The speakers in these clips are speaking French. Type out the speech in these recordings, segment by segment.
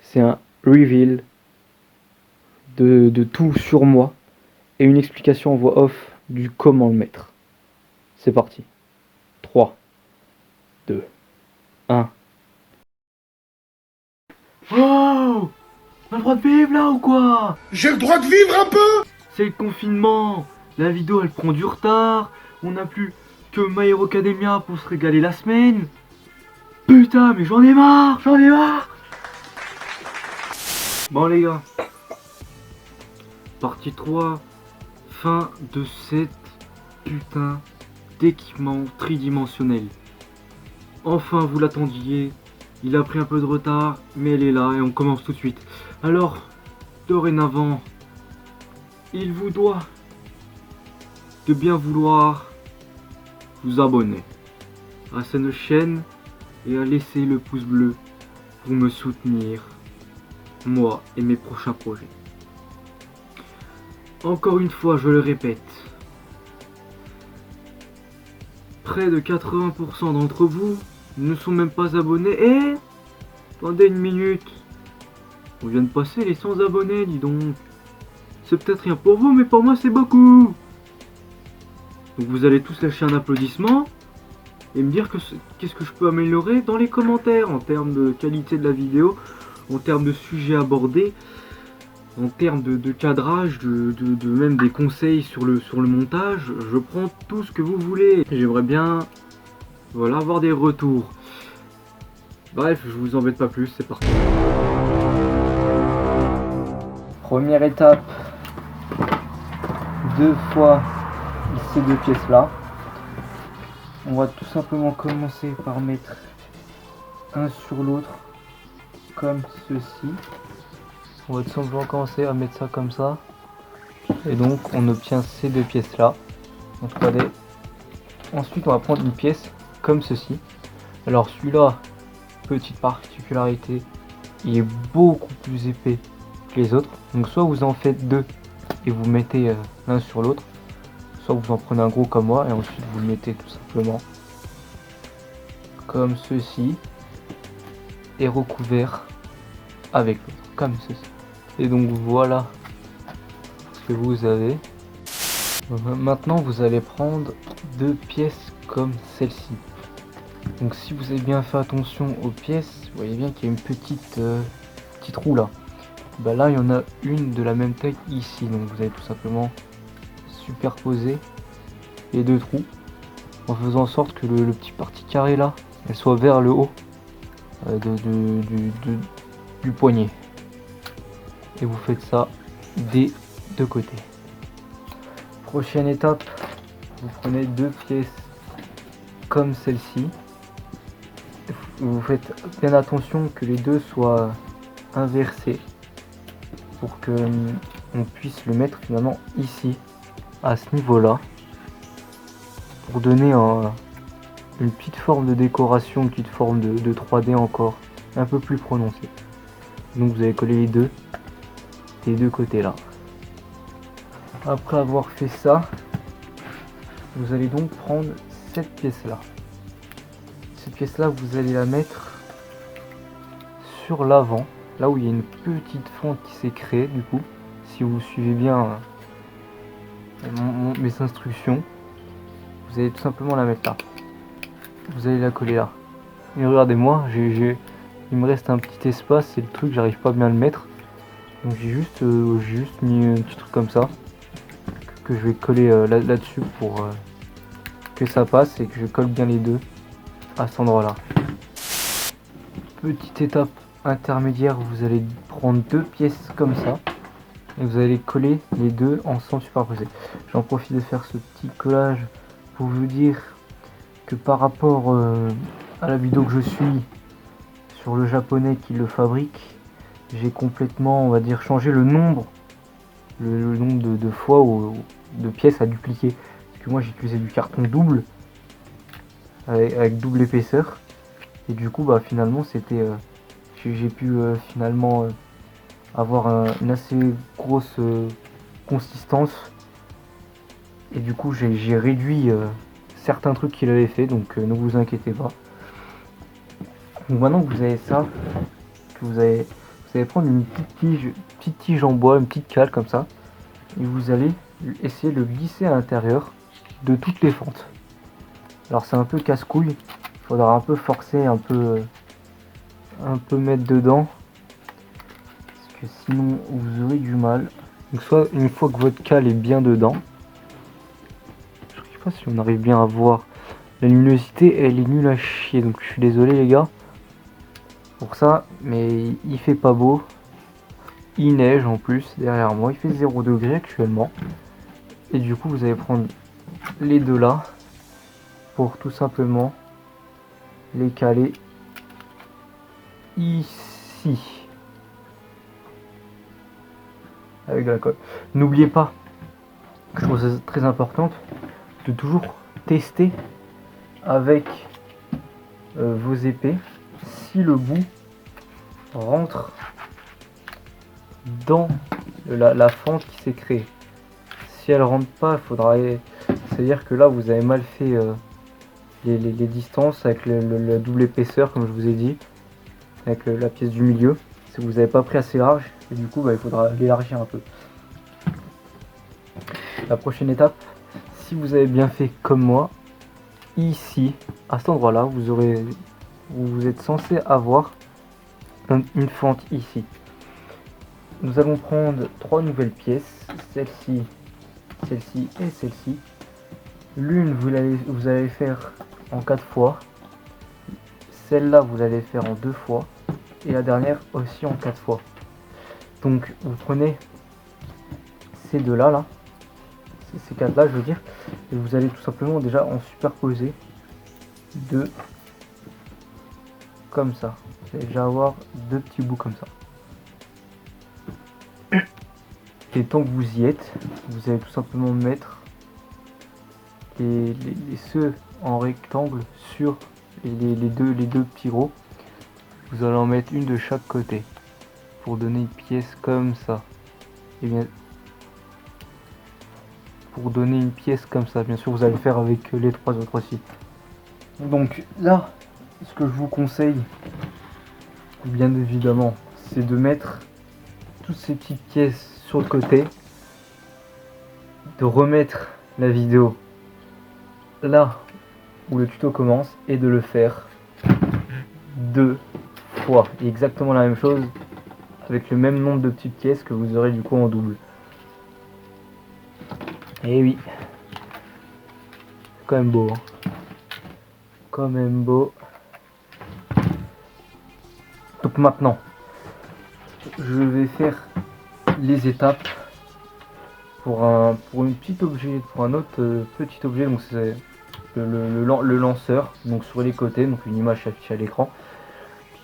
c'est un reveal de tout sur moi et une explication en voix off du comment le mettre. C'est parti. 3, 2, 1. Oh! On a le droit de vivre là ou quoi? J'ai le droit de vivre un peu! C'est le confinement. La vidéo elle prend du retard. On n'a plus que My Hero Academia pour se régaler la semaine. Putain, mais j'en ai marre! J'en ai marre! Bon les gars. Partie 3. Fin de cette putain d'équipement tridimensionnel. Enfin vous l'attendiez. Il a pris un peu de retard, mais elle est là et on commence tout de suite. Alors, dorénavant, il vous doit de bien vouloir vous abonner à cette chaîne et à laisser le pouce bleu pour me soutenir, moi et mes prochains projets. Encore une fois, je le répète, près de 80% d'entre vous ne sont même pas abonnés et... Attendez une minute, on vient de passer les 100 abonnés, dis donc. C'est peut-être rien pour vous, mais pour moi c'est beaucoup. Donc vous allez tous lâcher un applaudissement et me dire qu'est-ce que je peux améliorer dans les commentaires en termes de qualité de la vidéo, en termes de sujets abordés, en termes de cadrage, de même des conseils sur le montage. Je prends tout ce que vous voulez. J'aimerais bien, voilà, avoir des retours. Bref, je vous embête pas plus, c'est parti. Première étape, 2 fois ces 2 pièces là. On va tout simplement commencer par mettre un sur l'autre comme ceci. On va tout simplement commencer à mettre ça comme ça. Et donc on obtient ces 2 pièces là en 3D. Ensuite on va prendre une pièce comme ceci. Alors celui-là, petite particularité, il est beaucoup plus épais que les autres. Donc soit vous en faites 2 et vous mettez l'un sur l'autre, soit vous en prenez un gros comme moi et ensuite vous le mettez tout simplement comme ceci et recouvert avec l'autre comme ceci. Et donc voilà ce que vous avez. Maintenant vous allez prendre 2 pièces comme celle-ci. Donc si vous avez bien fait attention aux pièces, vous voyez bien qu'il y a une petite roue là. Bah là il y en a une de la même taille ici, donc vous allez tout simplement superposer les 2 trous en faisant en sorte que le petit parti carré là, elle soit vers le haut du poignet. Et vous faites ça des 2 côtés. Prochaine étape, vous prenez 2 pièces comme celle-ci. Vous faites bien attention que les 2 soient inversés pour que on puisse le mettre finalement ici, à ce niveau-là, pour donner une petite forme de décoration, une petite forme de 3D encore un peu plus prononcée. Donc vous allez coller les 2 des 2 côtés là. Après avoir fait ça, vous allez donc prendre cette pièce là. Cette pièce là, vous allez la mettre sur l'avant, là où il y a une petite fente qui s'est créée. Du coup, si vous suivez bien mes instructions, vous allez tout simplement la mettre là. Vous allez la coller là. Et regardez-moi, il me reste un petit espace et le truc, j'arrive pas bien à le mettre. Donc j'ai juste mis un petit truc comme ça que je vais coller là-dessus pour que ça passe et que je colle bien les 2 à cet endroit là. Petite étape intermédiaire, vous allez prendre 2 pièces comme ça et vous allez coller les 2 ensemble superposés. J'en profite de faire ce petit collage pour vous dire que par rapport à la vidéo que je suis sur le japonais qui le fabrique, j'ai complètement, on va dire, changé le nombre de fois ou de pièces à dupliquer. Parce que moi j'ai utilisé du carton double avec double épaisseur et du coup bah finalement c'était j'ai pu finalement avoir une assez grosse consistance et du coup j'ai réduit certains trucs qu'il avait fait, donc ne vous inquiétez pas. Donc maintenant que vous avez ça, que vous avez allez prendre une petite tige en bois, une petite cale comme ça, et vous allez essayer de le glisser à l'intérieur de toutes les fentes. Alors c'est un peu casse-couille, il faudra un peu forcer, un peu mettre dedans, parce que sinon vous aurez du mal. Donc soit une fois que votre cale est bien dedans, je sais pas si on arrive bien à voir, la luminosité elle est nulle à chier, donc je suis désolé les gars pour ça, mais il fait pas beau, il neige en plus derrière moi, il fait 0 degré actuellement, et du coup vous allez prendre les deux là pour tout simplement les caler ici avec de la colle. N'oubliez pas, je trouve ça très important, de toujours tester avec vos épées si le bout rentre dans la fente qui s'est créée. Si elle rentre pas, il faudra, c'est à dire que là vous avez mal fait les distances avec la double épaisseur comme je vous ai dit, avec la pièce du milieu. Si vous n'avez pas pris assez large, et du coup il faudra l'élargir un peu. La prochaine étape, si vous avez bien fait comme moi, ici, à cet endroit là, vous êtes censé avoir une fente ici. Nous allons prendre 3 nouvelles pièces, celle-ci, celle-ci et celle-ci. L'une vous allez faire en 4 fois, celle-là vous allez faire en 2 fois, et la dernière aussi en 4 fois. Donc vous prenez ces deux là, ces 4 là je veux dire, et vous allez tout simplement déjà en superposer 2 comme ça. Vous allez déjà avoir 2 petits bouts comme ça. Et tant que vous y êtes, vous allez tout simplement mettre ceux en rectangle sur les deux petits gros. Vous allez en mettre une de chaque côté pour donner une pièce comme ça. Et bien, pour donner une pièce comme ça, bien sûr vous allez le faire avec les 3 autres aussi. Donc là, ce que je vous conseille, bien évidemment, c'est de mettre toutes ces petites pièces sur le côté, de remettre la vidéo là où le tuto commence et de le faire 2 fois. Exactement la même chose avec le même nombre de petites pièces que vous aurez du coup en double. Et oui, quand même beau, hein. Quand même beau. Donc maintenant, je vais faire les étapes pour un petit objet, pour un autre petit objet. Donc c'est le lanceur, donc sur les côtés, donc une image affichée à l'écran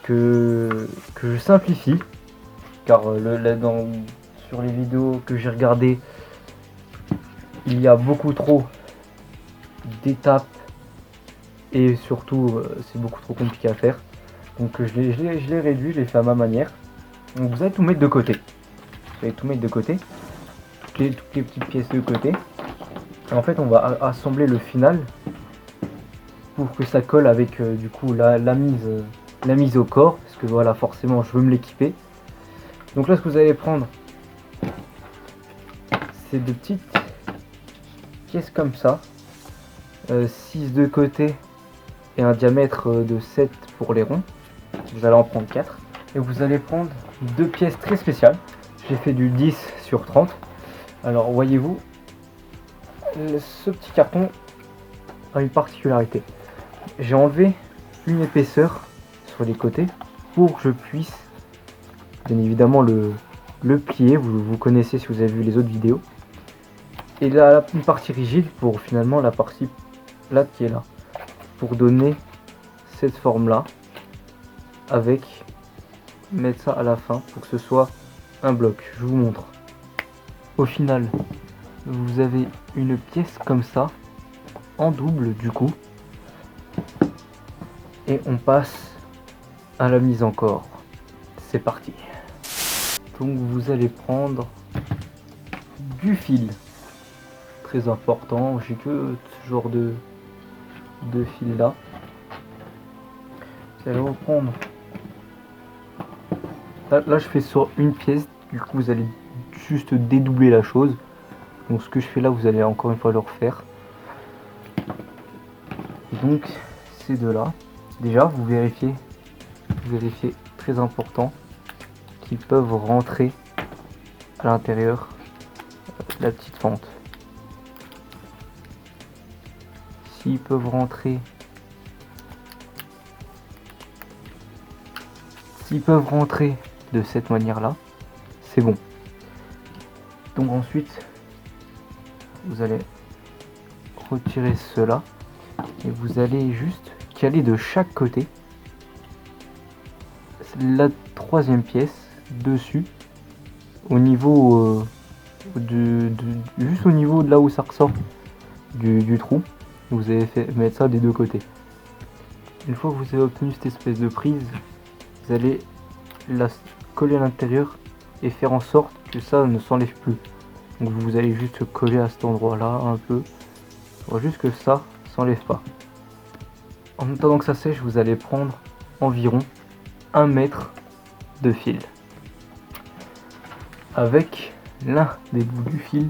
que je simplifie, car sur les vidéos que j'ai regardées, il y a beaucoup trop d'étapes et surtout c'est beaucoup trop compliqué à faire. Donc je l'ai réduit, je l'ai fait à ma manière. Donc vous allez tout mettre de côté. Vous allez tout mettre de côté, toutes les petites pièces de côté. Et en fait on va assembler le final pour que ça colle avec du coup la mise au corps, parce que voilà, forcément je veux me l'équiper. Donc là ce que vous allez prendre, c'est de petites pièces comme ça, 6 de côté et un diamètre de 7 pour les ronds. Vous allez en prendre 4 et vous allez prendre 2 pièces très spéciales. J'ai fait du 10 sur 30. Alors voyez-vous, ce petit carton a une particularité. J'ai enlevé une épaisseur sur les côtés pour que je puisse bien évidemment le plier. Vous connaissez si vous avez vu les autres vidéos. Et là une partie rigide pour finalement la partie plate qui est là, pour donner cette forme là, avec mettre ça à la fin pour que ce soit un bloc. Je vous montre. Au final vous avez une pièce comme ça en double du coup, et on passe à la mise en corps. C'est parti. Donc vous allez prendre du fil, très important, j'ai que ce genre de fil là. Vous allez reprendre Là je fais sur une pièce, du coup vous allez juste dédoubler la chose. Donc ce que je fais là, vous allez encore une fois le refaire. Donc ces deux là, déjà vous vérifiez très important, qu'ils peuvent rentrer à l'intérieur de la petite fente. S'ils peuvent rentrer, de cette manière là, c'est bon. Donc ensuite vous allez retirer cela et vous allez juste caler de chaque côté la troisième pièce dessus au niveau juste au niveau de là où ça ressort du trou. Vous allez mettre ça des deux côtés. Une fois que vous avez obtenu cette espèce de prise, vous allez la coller à l'intérieur et faire en sorte que ça ne s'enlève plus. Donc vous allez juste coller à cet endroit là un peu, pour juste que ça s'enlève pas. En attendant que ça sèche, vous allez prendre environ 1 mètre de fil. Avec l'un des bouts du fil,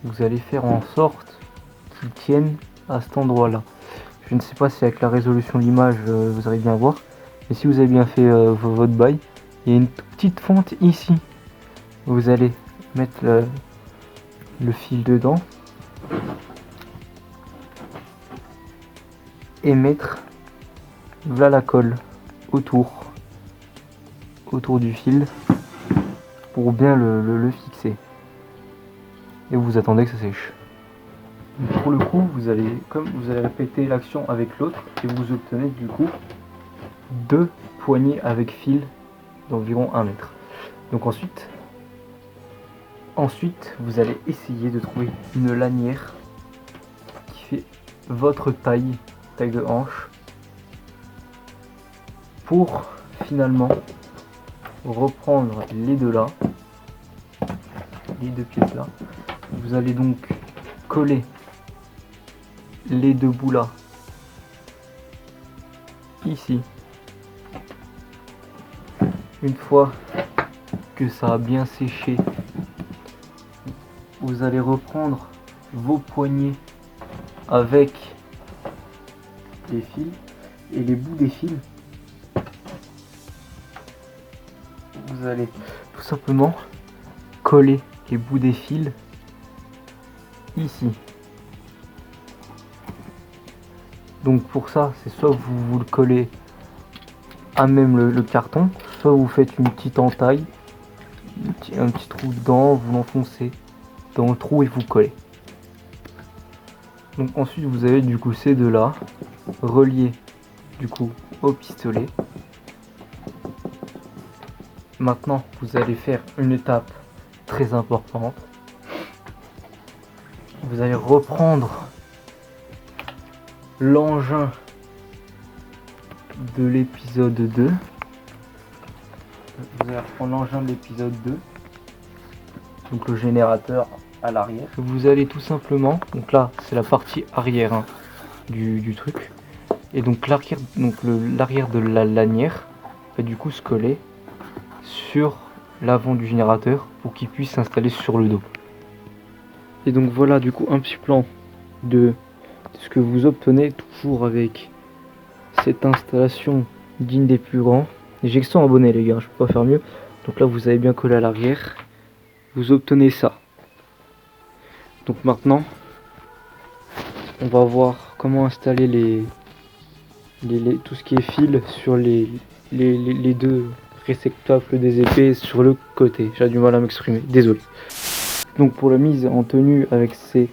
vous allez faire en sorte qu'il tienne à cet endroit là. Je ne sais pas si avec la résolution de l'image vous allez bien voir, mais si vous avez bien fait votre bail, il y a une petite fente ici. Vous allez mettre le fil dedans et mettre là la colle autour du fil pour bien le fixer, et vous attendez que ça sèche. Pour le coup, vous allez répéter l'action avec l'autre et vous obtenez du coup 2 poignées avec fil d'environ 1 mètre. Donc ensuite vous allez essayer de trouver une lanière qui fait votre taille de hanche, pour finalement reprendre les deux pièces là. Vous allez donc coller les deux bouts là ici. Une fois que ça a bien séché, vous allez reprendre vos poignets avec les fils et les bouts des fils. Vous allez tout simplement coller les bouts des fils ici. Donc pour ça, c'est soit vous le collez à même le carton, soit vous faites une petite entaille, un petit trou dedans, vous l'enfoncez dans le trou et vous collez. Donc ensuite vous avez du coup ces deux là reliés du coup au pistolet. Maintenant vous allez faire une étape très importante. Vous allez reprendre l'engin de l'épisode 2. Vous allez reprendre l'engin de l'épisode 2. Donc le générateur à l'arrière. Vous allez tout simplement, donc là c'est la partie arrière hein, du truc. Et donc l'arrière de la lanière va du coup se coller sur l'avant du générateur pour qu'il puisse s'installer sur le dos. Et donc voilà du coup un petit plan de ce que vous obtenez toujours avec cette installation digne des plus grands. J'ai que 100 abonnés les gars, je peux pas faire mieux. Donc là vous avez bien collé à l'arrière, vous obtenez ça. Donc maintenant on va voir comment installer tout ce qui est fil sur les deux réceptacles des épées sur le côté. J'ai du mal à m'exprimer, désolé. Donc pour la mise en tenue avec ces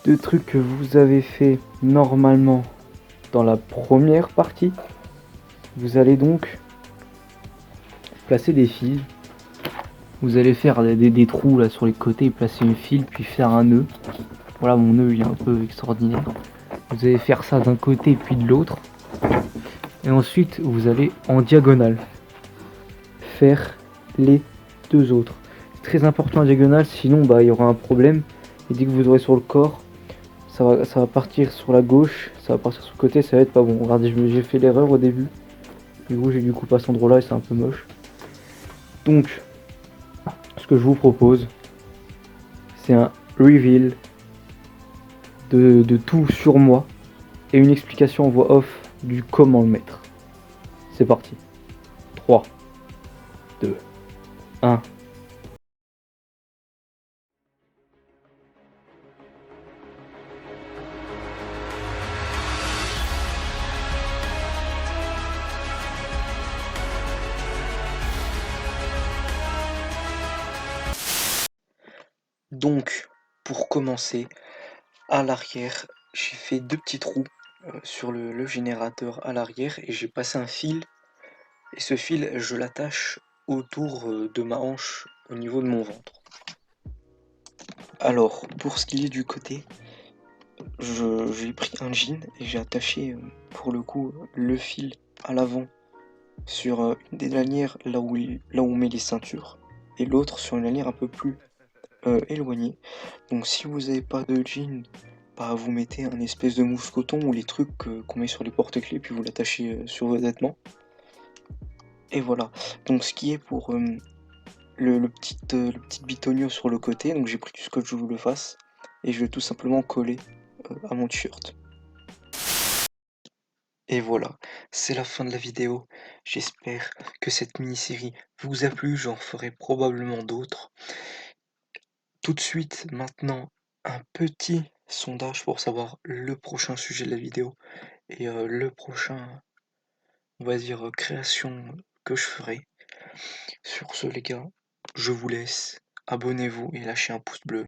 deux trucs que vous avez fait normalement dans la première partie, vous allez donc placer des fils. Vous allez faire des trous là sur les côtés, placer une fil puis faire un nœud. Voilà, mon nœud il est un peu extraordinaire. Vous allez faire ça d'un côté puis de l'autre, et ensuite vous allez en diagonale faire les deux autres. C'est très important en diagonale, sinon il y aura un problème, et dès que vous aurez sur le corps, ça va partir sur la gauche, ça va partir sur le côté, ça va être pas bon. Regardez, j'ai fait l'erreur au début, du coup j'ai dû couper à cet endroit là et c'est un peu moche. Donc, ce que je vous propose, c'est un reveal de tout sur moi et une explication en voix off du comment le mettre. C'est parti. 3, 2, 1. Donc, pour commencer, à l'arrière, j'ai fait 2 petits trous sur le générateur à l'arrière et j'ai passé un fil. Et ce fil, je l'attache autour de ma hanche au niveau de mon ventre. Alors, pour ce qui est du côté, j'ai pris un jean et j'ai attaché pour le coup le fil à l'avant sur une des lanières là où on met les ceintures et l'autre sur une lanière un peu plus éloignée. Donc si vous n'avez pas de jean, bah, vous mettez un espèce de mousse coton ou les trucs qu'on met sur les porte-clés puis vous l'attachez sur vos vêtements. Et voilà. Donc ce qui est pour le petit bitonio sur le côté, donc j'ai pris du scotch double face et je vais tout simplement coller à mon t-shirt. Et voilà, c'est la fin de la vidéo. J'espère que cette mini-série vous a plu, j'en ferai probablement d'autres. Tout de suite, maintenant, un petit sondage pour savoir le prochain sujet de la vidéo et le prochain, on va dire, création que je ferai. Sur ce les gars, je vous laisse, abonnez-vous et lâchez un pouce bleu.